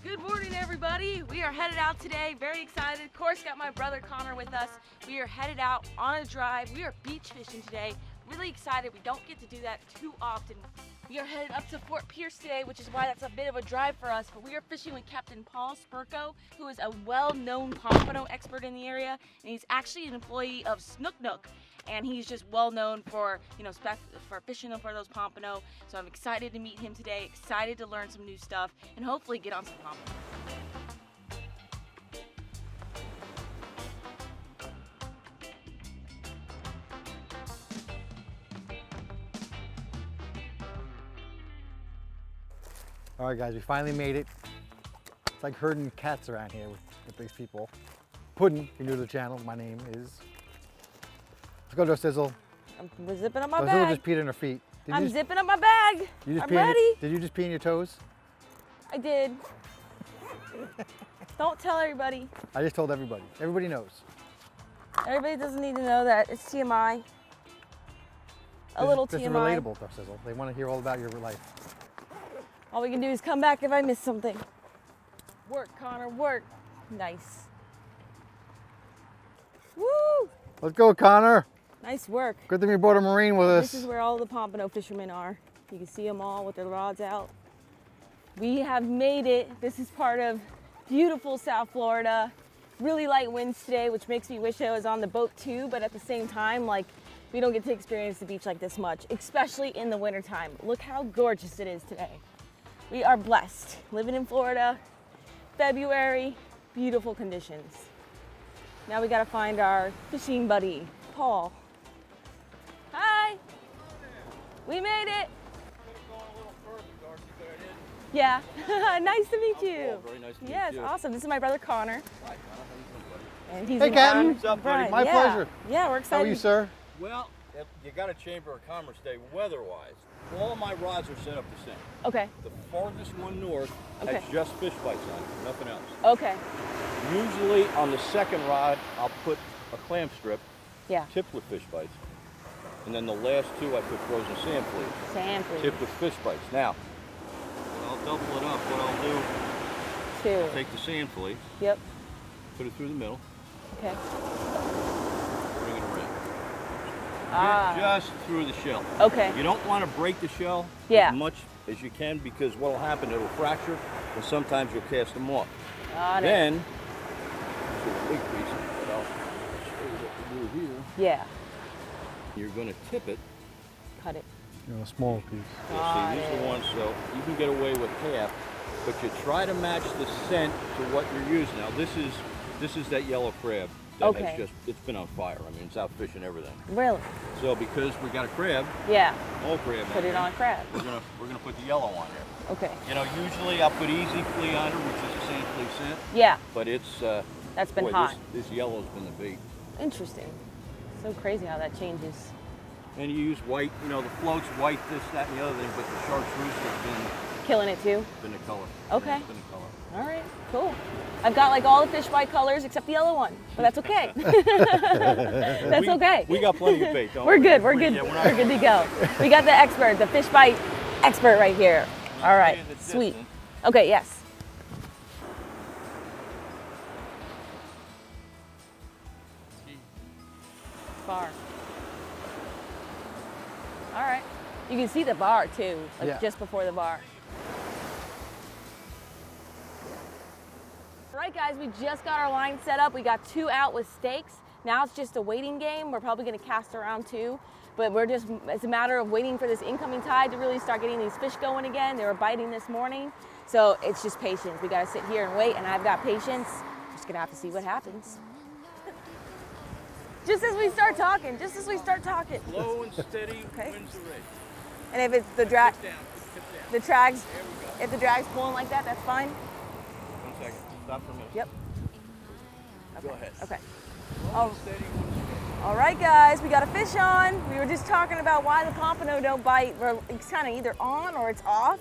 Good morning, everybody. We are headed out today. Very excited. Of course, got my brother Connor with us. We are headed out on a drive. We are beach fishing today. Really excited. We don't get to do that too often. We are headed up to Fort Pierce today, which is why that's a bit of a drive for us. But we are fishing with Captain Paul Sperco, who is a well-known pompano expert in the area, and he's actually an employee of Snook Nook. And he's just well known for, for fishing for those pompano. So I'm excited to meet him today, excited to learn some new stuff, and hopefully get on some pompano. All right, guys, we finally made it. It's like herding cats around here with these people. Puddin', if you're new to the channel, my name is. Let's go, Darcizzle. I'm zipping up my Darcizzle bag. just peed in her feet. I'm zipping up my bag. I'm ready. Did you just pee in your toes? I did. Don't tell everybody. I just told everybody. Everybody knows. Everybody doesn't need to know that. It's TMI. Little TMI. This is relatable, Darcizzle. They want to hear all about your life. All we can do is come back if I miss something. Work, Connor, work. Nice. Woo! Let's go, Connor. Nice work. Good thing we brought a Marine with us. This is where all the pompano fishermen are. You can see them all with their rods out. We have made it. This is part of beautiful South Florida. Really light winds today, which makes me wish I was on the boat too, but at the same time, we don't get to experience the beach like this much, especially in the wintertime. Look how gorgeous it is today. We are blessed. Living in Florida, February, beautiful conditions. Now we gotta find our fishing buddy, Paul. Hi. We made it. Yeah. Nice to meet you. Oh, very nice to meet yes, you. awesome. This is my brother Connor. Hi, Connor. How you doing, buddy? And he's Hey, in Captain. What's up, buddy? My pleasure. Yeah, we're excited. How are you, sir? Well, you got a Chamber of Commerce day weather-wise. All my rods are set up the same. Okay. The farthest one north Okay. has just fish bites on it, nothing else. Okay. Usually on the second rod, I'll put a clam strip Yeah. tipped with fish bites. And then the last two, I put frozen sand fleas Sand fleas. tipped with fish bites. Now, I'll double it up. What I'll do, Two. I'll take the sand flea, Yep. put it through the middle, Okay. bring it around. Ah. Just through the shell. Okay. You don't want to break the shell Yeah. as much as you can, because what will happen, it'll fracture, and sometimes you'll cast them off. Got it. Then, this is a big piece, but I'll show you what to do here. Yeah. You're going to tip it. Cut it. A small piece. Got See, these are it. the ones, so you can get away with half, but you try to match the scent to what you're using. Now, this is that yellow crab that Okay. has just, it's been on fire. I mean, it's out fishing everything. Really? So because we got a crab, Yeah. all crab, Put it on a crab. we're gonna put the yellow on there. Okay. You know, usually I'll put easy flea on her, which is a sand flea scent, Yeah. but it's That's been boy, hot. This yellow's been the bait. Interesting. So crazy how that changes. And you use white, you know, the floats, white, this, that, and the other thing, but the chartreuse has Killing it too. been the color. Okay. Yeah, it's been the color. All right. Cool. I've got all the fish bite colors except the yellow one, but that's okay. That's okay. We got plenty of bait, don't We're we? good. We're good. Yeah, We're good to go. We got the expert, the fish bite expert right here. All right. The Sweet. distance. Okay. Yes. Bar. All right. You can see the bar too, Yeah. just before the bar. All right, guys, we just got our line set up. We got 2 out with stakes. Now it's just a waiting game. We're probably gonna cast around 2, but it's a matter of waiting for this incoming tide to really start getting these fish going again. They were biting this morning, so it's just patience. We gotta sit here and wait, and I've got patience. Just gonna have to see what happens. Just as we start talking, Slow and steady Okay. wins the race. And if it's the drag, Tip down, tip down. the drags, There we go. if the drag's pulling like that, that's fine. 1 second. Stop for a minute. Yep. Go ahead. Okay. Slow and steady wins the race. All right, guys, we got a fish on. We were just talking about why the pompano don't bite. It's kind of either on or it's off.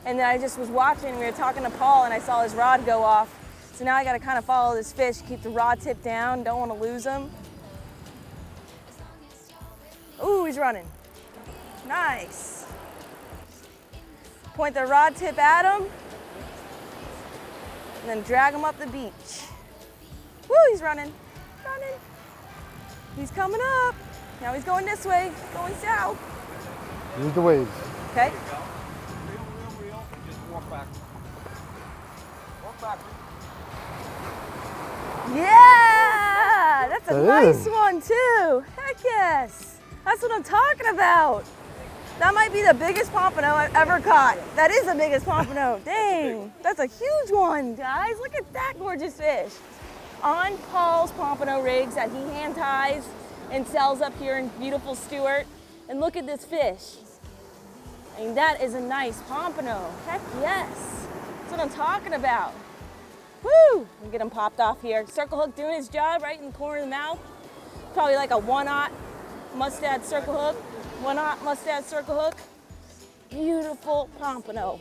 And then I just was watching, we were talking to Paul, and I saw his rod go off. So now I got to kind of follow this fish, keep the rod tip down, don't want to lose him. Ooh, he's running. Nice. Point the rod tip at him. and then drag him up the beach. Woo, he's running, running. He's coming up. Now he's going this way, going south. Use the waves. Okay. Real. Just walk back. Walk back. Yeah, that's a That nice is. one too. Heck yes. That's what I'm talking about. That might be the biggest pompano I've ever caught. That is the biggest pompano. Dang, that's a huge one, guys. Look at that gorgeous fish. On Paul's Pompano rigs that he hand ties and sells up here in beautiful Stuart. And look at this fish. I mean, that is a nice pompano. Heck yes. That's what I'm talking about. Woo! We'll get him popped off here. Circle hook doing his job right in the corner of the mouth. Probably like a 1/0 mustad circle hook. 1/0 mustad circle hook. Beautiful pompano.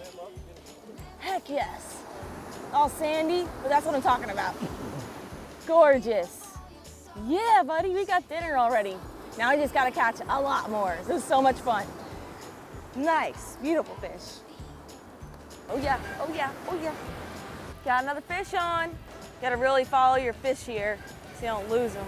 Heck yes. All sandy, but that's what I'm talking about. Gorgeous. Yeah, buddy, we got dinner already. Now we just gotta catch a lot more. This is so much fun. Nice, beautiful fish. Oh yeah, oh yeah, oh yeah. Got another fish on. Gotta really follow your fish here so you don't lose them.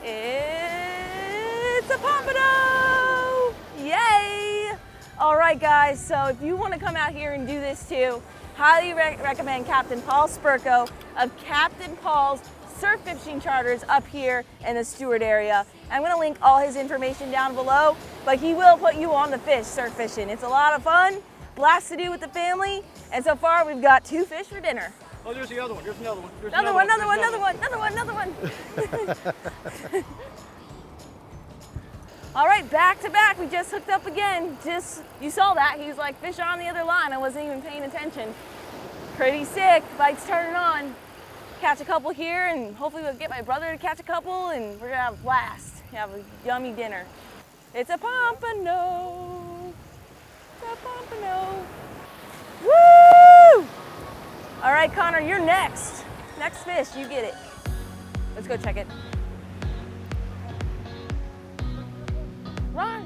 It's a pompano! Yay! All right, guys, so if you wanna come out here and do this too, highly recommend Captain Paul Sperco of Captain Paul's surf fishing charters up here in the Stuart area. I'm gonna link all his information down below, but he will put you on the fish surf fishing. It's a lot of fun, blast to do with the family, and so far we've got 2 fish for dinner. Oh, there's the other one. There's another one. There's Another one. All right, back to back. We just hooked up again. You saw that. He's like fish on the other line. I wasn't even paying attention. Pretty sick. Bites turning on. Catch a couple here, and hopefully we'll get my brother to catch a couple, and we're gonna have a blast. Have a yummy dinner. It's a pompano. It's a pompano. Woo! All right, Connor, you're next. Next fish, you get it. Let's go check it. Run.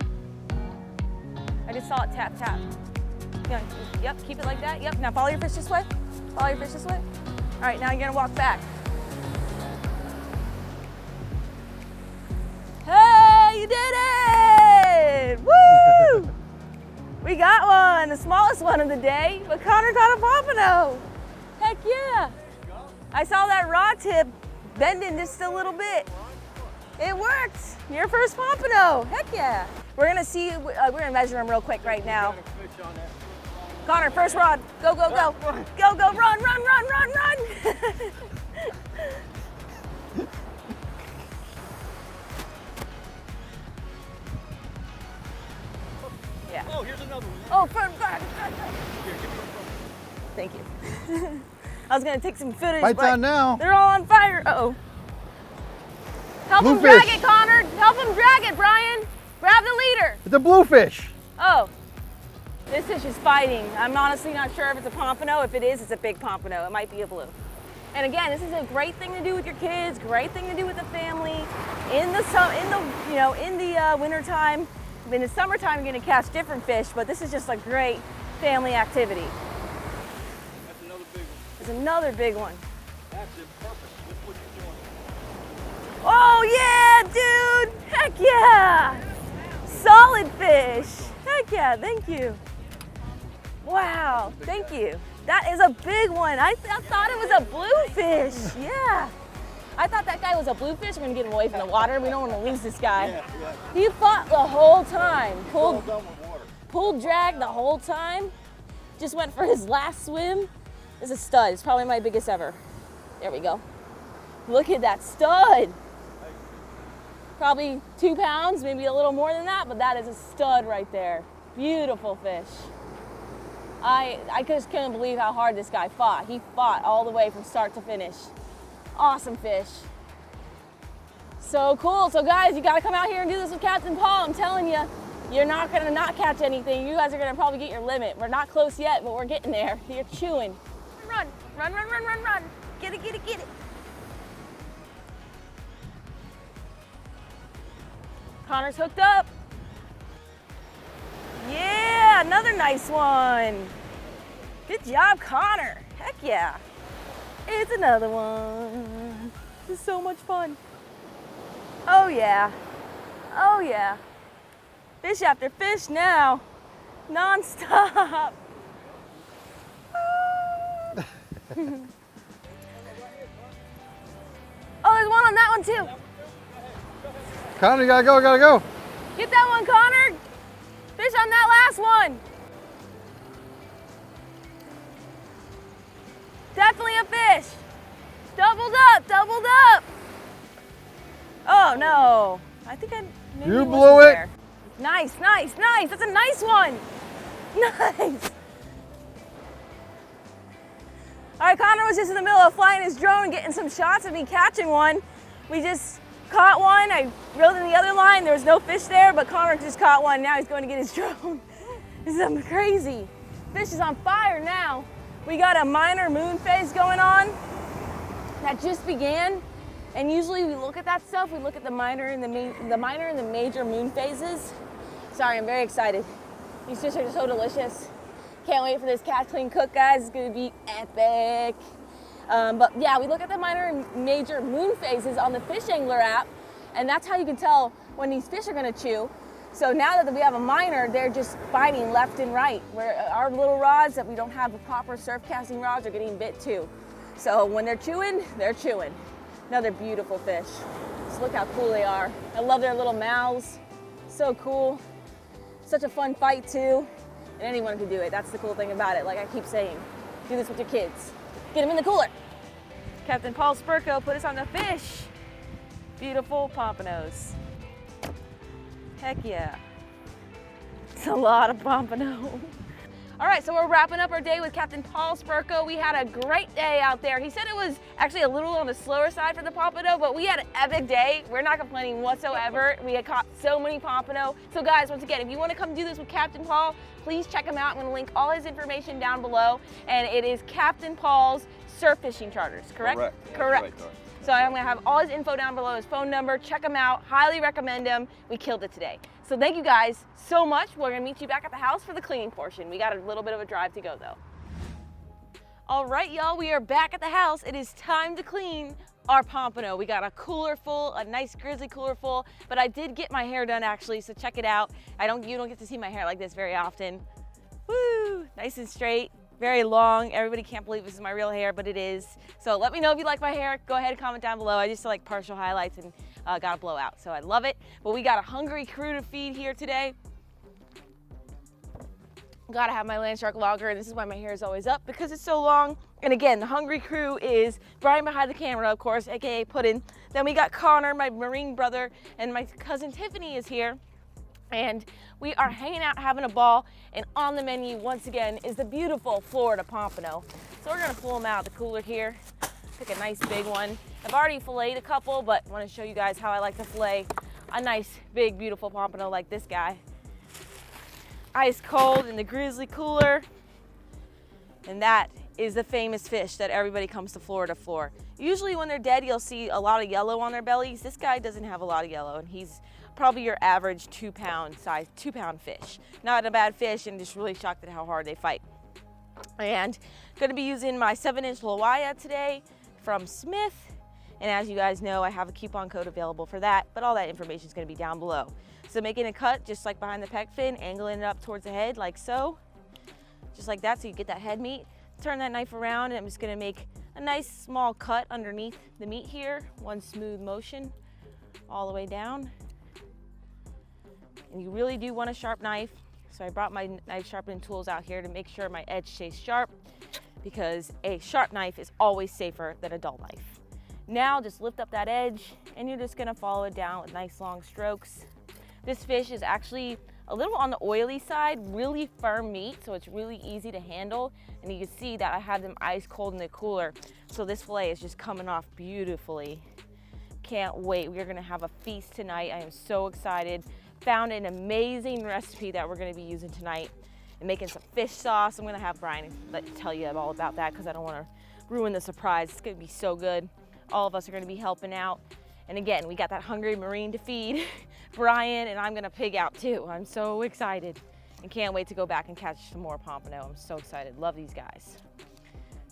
I just saw it tap, tap. Yeah, yep, keep it like that. Yep, now follow your fish this way. Follow your fish this way. All right, now you're gonna walk back. Hey, you did it! Woo! We got one, the smallest one of the day, but Connor caught a pompano. Heck yeah. I saw that rod tip bending just a little bit. It worked. Your first pompano. Heck yeah. We're gonna see, we're gonna measure him real quick right now. Connor, first rod. Go, go, go. Go, go, run, run, run, run, run. Yeah. Oh, here's another one. Oh, front, back. Thank you. I was gonna take some footage, Bites but on now. they're all on fire. Uh-oh. Help him Bluefish. drag it, Connor. Help him drag it, Brian. Grab the leader. It's a bluefish. Oh, this fish is fighting. I'm honestly not sure if it's a pompano. If it is, it's a big pompano. It might be a blue. And again, this is a great thing to do with your kids. Great thing to do with the family. In the winter time. In the summertime, you're gonna catch different fish, but this is just a great family activity. That's another big one. There's another big one. That's it. Perfect. That's what you're doing. Oh yeah, dude! Heck yeah! Solid fish. Heck yeah, thank you. Wow, thank you. That is a big one. I thought it was a bluefish. Yeah. I thought that guy was a bluefish. We're gonna get him away from the water. We don't want to lose this guy. Yeah. He fought the whole time. All done with water. Pulled drag the whole time. Just went for his last swim. It's a stud. It's probably my biggest ever. There we go. Look at that stud. Probably 2 pounds, maybe a little more than that, but that is a stud right there. Beautiful fish. I just couldn't believe how hard this guy fought. He fought all the way from start to finish. Awesome fish. So cool. So guys, you gotta come out here and do this with Captain Paul. I'm telling you, you're not gonna not catch anything. You guys are gonna probably get your limit. We're not close yet, but we're getting there. You're chewing. Run, run, run, run, run, run. Get it, get it, get it. Connor's hooked up. Yeah, another nice one. Good job, Connor. Heck yeah. It's another one. This is so much fun. Oh yeah. Oh yeah. Fish after fish now. Non-stop. Oh, there's one on that one too. Connor, you gotta go, gotta go. Get that one, Connor. Fish on that last one. Definitely a fish. Doubled up, doubled up. Oh no. I think I maybe You wasn't blew it. there. Nice, nice, nice. That's a nice one. Nice. All right, Connor was just in the middle of flying his drone and getting some shots of me catching one. We just caught one. I reeled in the other line. There was no fish there, but Connor just caught one. Now he's going to get his drone. This is something crazy. Fish is on fire now. We got a minor moon phase going on that just began. And usually we look at that stuff. We look at the minor and the major moon phases. Sorry, I'm very excited. These fish are just so delicious. Can't wait for this catch, clean, cook, guys. It's gonna be epic. But yeah, we look at the minor and major moon phases on the Fish Angler app, and that's how you can tell when these fish are gonna chew. So now that we have a minor, they're just biting left and right. Where our little rods that we don't have the proper surf casting rods are getting bit too. So when they're chewing, they're chewing. Another beautiful fish. Just look how cool they are. I love their little mouths. So cool. Such a fun fight too. And anyone can do it. That's the cool thing about it. Like I keep saying, do this with your kids. Get them in the cooler. Captain Paul Sperco put us on the fish. Beautiful pompanos. Heck yeah. It's a lot of pompano. All right, so we're wrapping up our day with Captain Paul Sperco. We had a great day out there. He said it was actually a little on the slower side for the pompano, but we had an epic day. We're not complaining whatsoever. We had caught so many pompano. So guys, once again, if you want to come do this with Captain Paul, please check him out. I'm going to link all his information down below. And it is Captain Paul's Surf Fishing Charters, correct? Correct. Correct. That's right, So I'm going to have all his info down below, his phone number. Check him out. Highly recommend him. We killed it today. So thank you guys so much. We're going to meet you back at the house for the cleaning portion. We got a little bit of a drive to go though. All right, y'all, we are back at the house. It is time to clean our pompano. We got a cooler full, a nice grizzly cooler full, but I did get my hair done actually, so check it out. You don't get to see my hair like this very often. Woo, nice and straight. Very long. Everybody can't believe this is my real hair, but it is. So let me know if you like my hair. Go ahead and comment down below. I just like partial highlights and got a blowout, so I love it. But we got a hungry crew to feed here today. Gotta have my land shark logger, and this is why my hair is always up, because it's so long. And again, the hungry crew is Brian behind the camera, of course, aka Puddin'. Then we got Connor, my Marine brother, and my cousin Tiffany is here. And we are hanging out, having a ball, and on the menu, once again, is the beautiful Florida Pompano. So we're gonna pull them out of the cooler here, pick a nice big one. I've already filleted a couple, but I wanna show you guys how I like to fillet a nice, big, beautiful pompano like this guy. Ice cold in the grizzly cooler. And that is the famous fish that everybody comes to Florida for. Usually when they're dead, you'll see a lot of yellow on their bellies. This guy doesn't have a lot of yellow, and he's probably your average 2-pound size, 2-pound fish. Not a bad fish, and just really shocked at how hard they fight. And gonna be using my 7-inch Lawaya today from Smith. And as you guys know, I have a coupon code available for that, but all that information is gonna be down below. So making a cut just like behind the pec fin, angling it up towards the head like so. Just like that, so you get that head meat. Turn that knife around, and I'm just gonna make a nice small cut underneath the meat here. One smooth motion all the way down. And you really do want a sharp knife. So I brought my knife sharpening tools out here to make sure my edge stays sharp, because a sharp knife is always safer than a dull knife. Now just lift up that edge, and you're just gonna follow it down with nice long strokes. This fish is actually a little on the oily side, really firm meat, so it's really easy to handle. And you can see that I have them ice cold in the cooler. So this fillet is just coming off beautifully. Can't wait, we're gonna have a feast tonight. I am so excited. Found an amazing recipe that we're gonna be using tonight and making some fish sauce. I'm gonna have Brian tell you all about that, because I don't wanna ruin the surprise. It's gonna be so good. All of us are gonna be helping out. And again, we got that hungry Marine to feed, Brian, and I'm gonna pig out too. I'm so excited. and can't wait to go back and catch some more pompano. I'm so excited. Love these guys.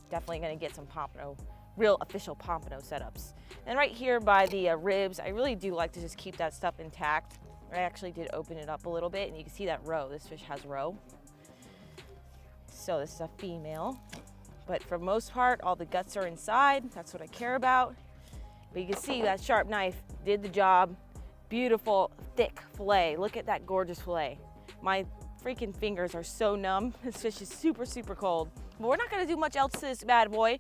Definitely gonna get some pompano, real official pompano setups. And right here by the ribs, I really do like to just keep that stuff intact. I actually did open it up a little bit, and you can see that roe. This fish has roe. So this is a female, but for the most part, all the guts are inside. That's what I care about. But you can see that sharp knife did the job. Beautiful, thick fillet. Look at that gorgeous fillet. My freaking fingers are so numb. This fish is super, super cold. But we're not gonna do much else to this bad boy.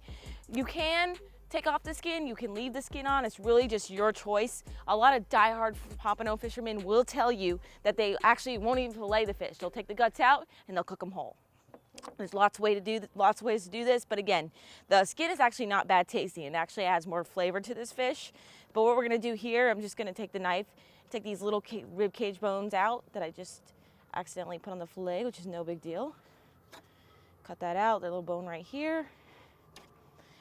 You can take off the skin, you can leave the skin on. It's really just your choice. A lot of diehard pompano fishermen will tell you that they actually won't even fillet the fish. They'll take the guts out and they'll cook them whole. There's lots of ways to do this, but again, the skin is actually not bad tasting. It actually adds more flavor to this fish. But what we're gonna do here, I'm just gonna take the knife, take these little rib cage bones out that I just accidentally put on the fillet, which is no big deal. Cut that out, the little bone right here.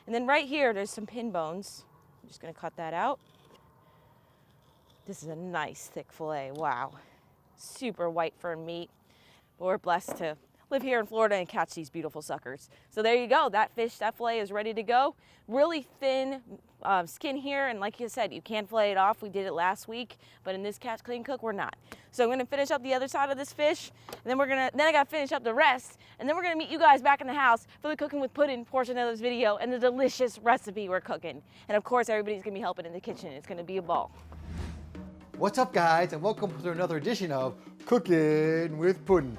And then right here, there's some pin bones. I'm just gonna cut that out. This is a nice thick fillet, wow. Super white firm meat. But we're blessed to live here in Florida and catch these beautiful suckers. So there you go, that fish, that fillet is ready to go. Really thin skin here, and like you said, you can fillet it off. We did it last week, but in this Catch Clean Cook, we're not. So I'm gonna finish up the other side of this fish, and then I gotta finish up the rest, and then we're gonna meet you guys back in the house for the cooking with pudding portion of this video and the delicious recipe we're cooking. And of course, everybody's gonna be helping in the kitchen. It's gonna be a ball. What's up, guys, and welcome to another edition of Cooking with Pudding.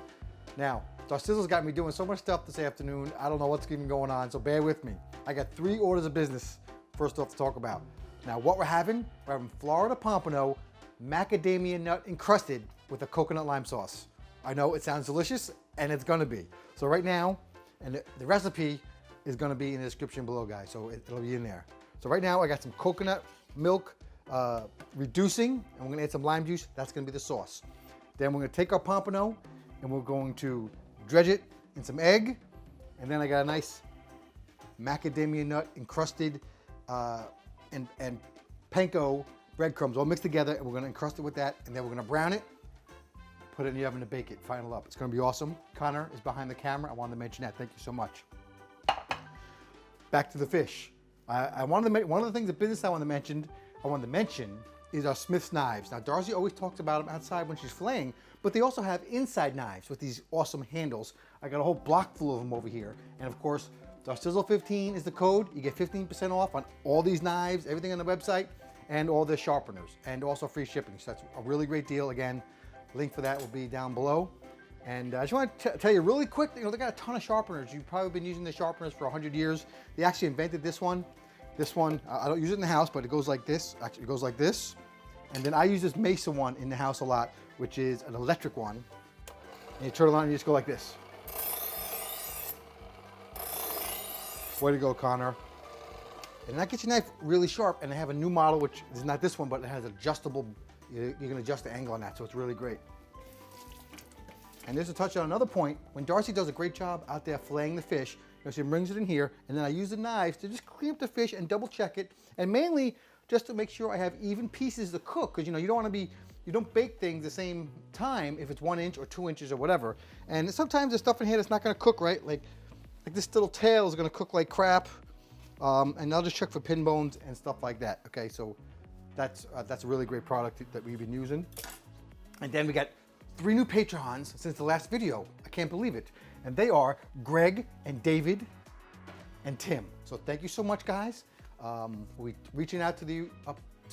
Now, Darcizzle's got me doing so much stuff this afternoon, I don't know what's even going on, so bear with me. I got 3 orders of business first off to talk about. Now, what we're having Florida Pompano macadamia nut encrusted with a coconut lime sauce. I know it sounds delicious, and it's gonna be. So right now, and the recipe is gonna be in the description below, guys, so it'll be in there. So right now, I got some coconut milk reducing, and we're gonna add some lime juice. That's gonna be the sauce. Then we're gonna take our pompano, and we're going to dredge it in some egg, and then I got a nice macadamia nut encrusted and panko breadcrumbs all mixed together, and we're gonna encrust it with that, and then we're gonna brown it, put it in the oven to bake it, final up. It's gonna be awesome. Connor is behind the camera. I wanted to mention that. Thank you so much. Back to the fish. One of the things of business I wanted to mention is our Smith's knives. Now, Darcy always talks about them outside when she's filleting, but they also have inside knives with these awesome handles. I got a whole block full of them over here. And of course, Darcizzle 15 is the code. You get 15% off on all these knives, everything on the website, and all the sharpeners, and also free shipping. So that's a really great deal. Again, link for that will be down below. And I just want to tell you really quick, they got a ton of sharpeners. You've probably been using the sharpeners for 100 years. They actually invented this one. This one, I don't use it in the house, but it goes like this. Actually, it goes like this. And then I use this Mesa one in the house a lot, which is an electric one. And you turn it on and you just go like this. Way to go, Connor. And that gets your knife really sharp. And I have a new model, which is not this one, but it has adjustable, you can adjust the angle on that, so it's really great. And just to touch on another point, when Darcy does a great job out there filleting the fish, she brings it in here, and then I use the knives to just clean up the fish and double check it, and mainly just to make sure I have even pieces to cook, because you don't want to be, you don't bake things the same time if it's 1 inch or 2 inches or whatever. And sometimes there's stuff in here that's not going to cook right, like this little tail is going to cook like crap, and I'll just check for pin bones and stuff like that. Okay, so that's a really great product that we've been using. And then we got 3 new patrons since the last video. I can't believe it. And they are Greg and David and Tim. So thank you so much, guys. We're reaching out to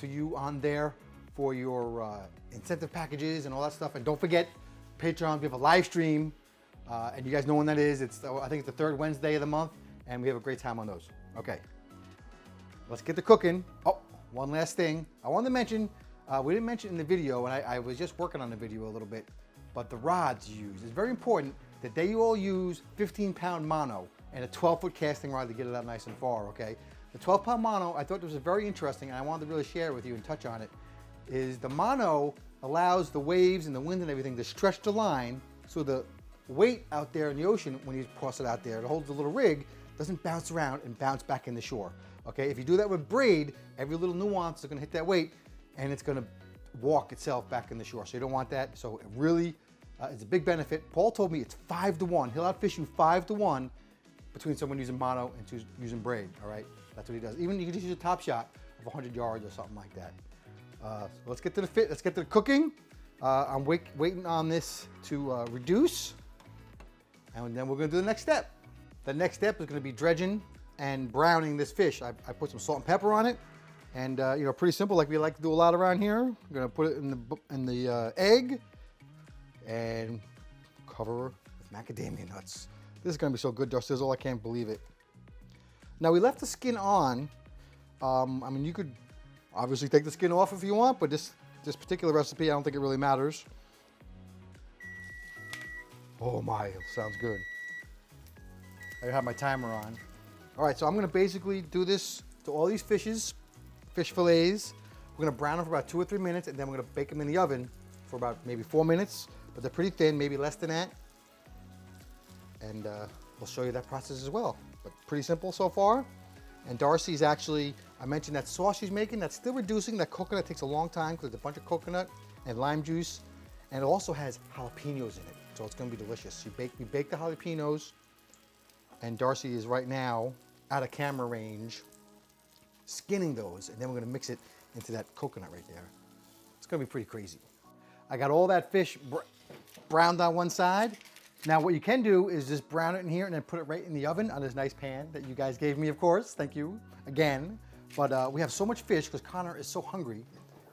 you on there for your incentive packages and all that stuff. And don't forget, Patreon, we have a live stream, and you guys know when that is. I think it's the 3rd Wednesday of the month, and we have a great time on those. Okay, let's get to cooking. Oh, one last thing I wanted to mention. We didn't mention in the video, and I was just working on the video a little bit, but the rods used. It's very important that they all use 15-pound mono and a 12-foot casting rod to get it out nice and far, okay? The 12-pound mono, I thought this was very interesting, and I wanted to really share it with you and touch on it, is the mono allows the waves and the wind and everything to stretch the line, so the weight out there in the ocean, when you toss it out there, it holds the little rig, doesn't bounce around and bounce back in the shore, okay? If you do that with braid, every little nuance is gonna hit that weight, and it's gonna walk itself back in the shore. So you don't want that. So really It's a big benefit. Paul told me it's 5 to 1. He'll outfish you 5 to 1 between someone using mono and using braid, all right? That's what he does. Even you can just use a top shot of 100 yards or something like that. So let's get to the fit. Let's get to the cooking. I'm waiting on this to reduce, and then we're gonna do the next step. The next step is gonna be dredging and browning this fish. I put some salt and pepper on it, and you know, pretty simple, like we like to do a lot around here. I'm gonna put it in the egg and cover with macadamia nuts. This is gonna be so good, Darcizzle, I can't believe it. Now we left the skin on. I mean, you could obviously take the skin off if you want, but this particular recipe, I don't think it really matters. Oh my, it sounds good. I have my timer on. All right, so I'm gonna basically do this to all these fishes, fish fillets. We're gonna brown them for about 2 or 3 minutes, and then we're gonna bake them in the oven for about maybe 4 minutes, but they're pretty thin, maybe less than that. And we'll show you that process as well. But pretty simple so far. And Darcy's actually, I mentioned that sauce she's making, that's still reducing. That coconut takes a long time because there's a bunch of coconut and lime juice. And it also has jalapenos in it, so it's gonna be delicious. We bake the jalapenos, and Darcy is right now out of camera range, skinning those, and then we're gonna mix it into that coconut right there. It's gonna be pretty crazy. I got all that fish browned on one side. Now what you can do is just brown it in here and then put it right in the oven on this nice pan that you guys gave me, of course. Thank you again. But we have so much fish because Connor is so hungry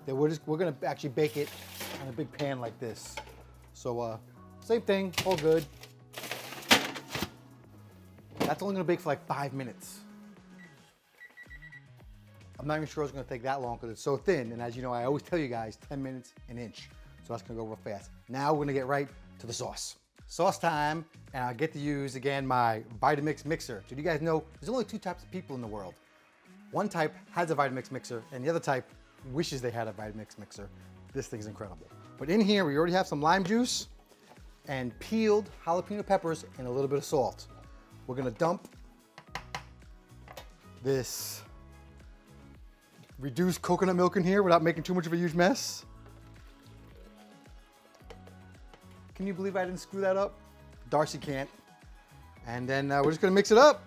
that we're gonna actually bake it on a big pan like this. So same thing, all good. That's only gonna bake for like 5 minutes. I'm not even sure it's gonna take that long because it's so thin. And as you know, I always tell you guys, 10 minutes an inch. So that's gonna go real fast. Now we're gonna get right to the sauce. Sauce time, and I get to use, again, my Vitamix mixer. Did you guys know there's only 2 types of people in the world? One type has a Vitamix mixer, and the other type wishes they had a Vitamix mixer. This thing's incredible. But in here, we already have some lime juice and peeled jalapeno peppers and a little bit of salt. We're gonna dump this reduced coconut milk in here without making too much of a huge mess. Can you believe I didn't screw that up? Darcy can't. And then we're just gonna mix it up.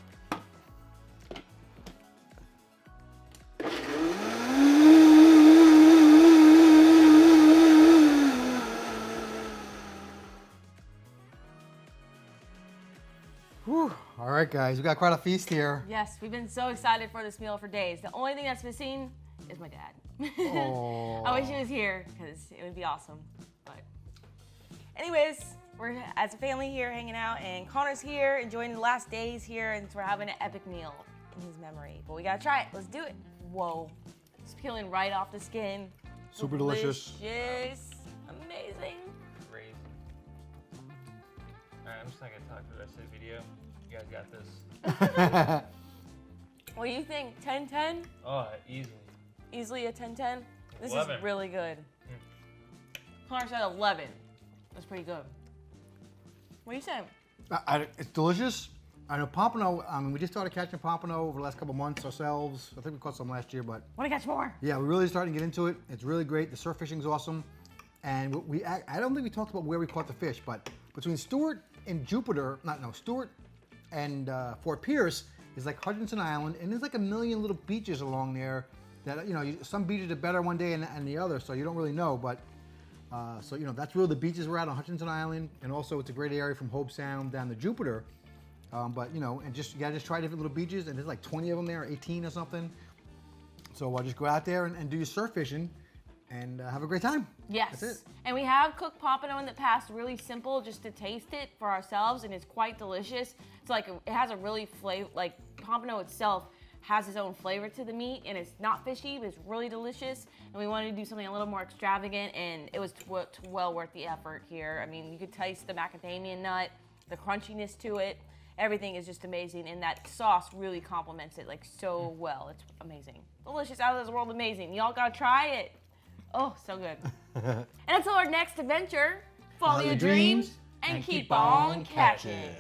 Whew. All right, guys, we got quite a feast here. Yes, we've been so excited for this meal for days. The only thing that's missing is my dad. I wish he was here because it would be awesome. But anyways, we're as a family here hanging out, and Connor's here enjoying the last days here, and we're having an epic meal in his memory. But we gotta try it. Let's do it. Whoa, it's peeling right off the skin. Super delicious. Delicious. Amazing. Crazy. Alright, I'm just not gonna talk for the rest of the video. You guys got this. What do you think? 10-10? Oh, easily. Easily a 10-10? This 11. is really good. Connor said 11. That's pretty good. What do you say? It's delicious. I know Pompano, we just started catching Pompano over the last couple months ourselves. I think we caught some last year, but Want to catch more? yeah, we're really starting to get into it. It's really great. The surf fishing's awesome. And I don't think we talked about where we caught the fish, but between Stuart and Stuart and Fort Pierce is like Hutchinson Island, and there's like a million little beaches along there that, you know, some beaches are better one day and the other, so you don't really know, but so, you know, that's really the beaches we're at on Hutchinson Island, and also it's a great area from Hope Sound down to Jupiter. But, you know, and you gotta just try different little beaches, and there's like 20 of them there, 18 or something. So just go out there and do your surf fishing and have a great time. Yes. That's it. And we have cooked Pompano in the past, really simple, just to taste it for ourselves, and it's quite delicious. It's like, it has a really flavor, like Pompano itself has its own flavor to the meat, and it's not fishy, but it's really delicious. And we wanted to do something a little more extravagant, and it was well worth the effort here. I mean, you could taste the macadamia nut, the crunchiness to it. Everything is just amazing, and that sauce really complements it like so well. It's amazing. Delicious, out of this world amazing. Y'all gotta try it. Oh, so good. And until our next adventure, follow your dreams and keep on catching.